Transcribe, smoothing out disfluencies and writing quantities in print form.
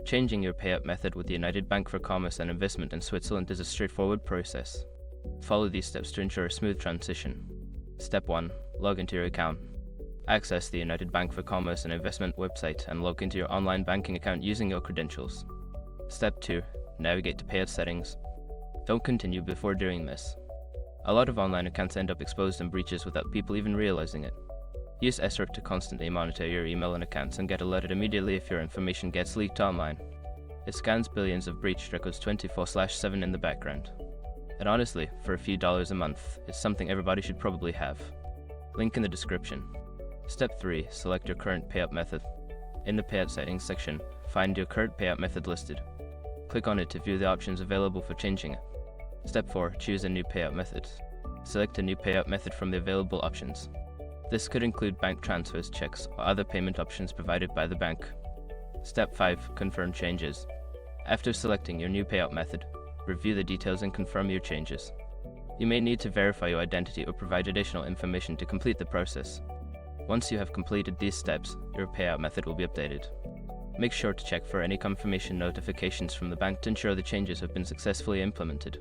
Changing your payout method with the United Bank for Commerce and Investment in Switzerland is a straightforward process. Follow these steps to ensure a smooth transition. Step 1. Log into your account. Access the United Bank for Commerce and Investment website and log into your online banking account using your credentials. Step 2. Navigate to Payout settings. Don't continue before doing this. A lot of online accounts end up exposed and breaches without people even realizing it. Use SRIC to constantly monitor your email and accounts and get alerted immediately if your information gets leaked online. It scans billions of breached records 24/7 in the background. And honestly, for a few dollars a month, it's something everybody should probably have. Link in the description. Step 3. Select your current payout method. In the Payout settings section, find your current payout method listed. Click on it to view the options available for changing it. Step 4. Choose a new payout method. Select a new payout method from the available options. This could include bank transfers, checks, or other payment options provided by the bank. Step 5. Confirm changes. After selecting your new payout method, review the details and confirm your changes. You may need to verify your identity or provide additional information to complete the process. Once you have completed these steps, your payout method will be updated. Make sure to check for any confirmation notifications from the bank to ensure the changes have been successfully implemented.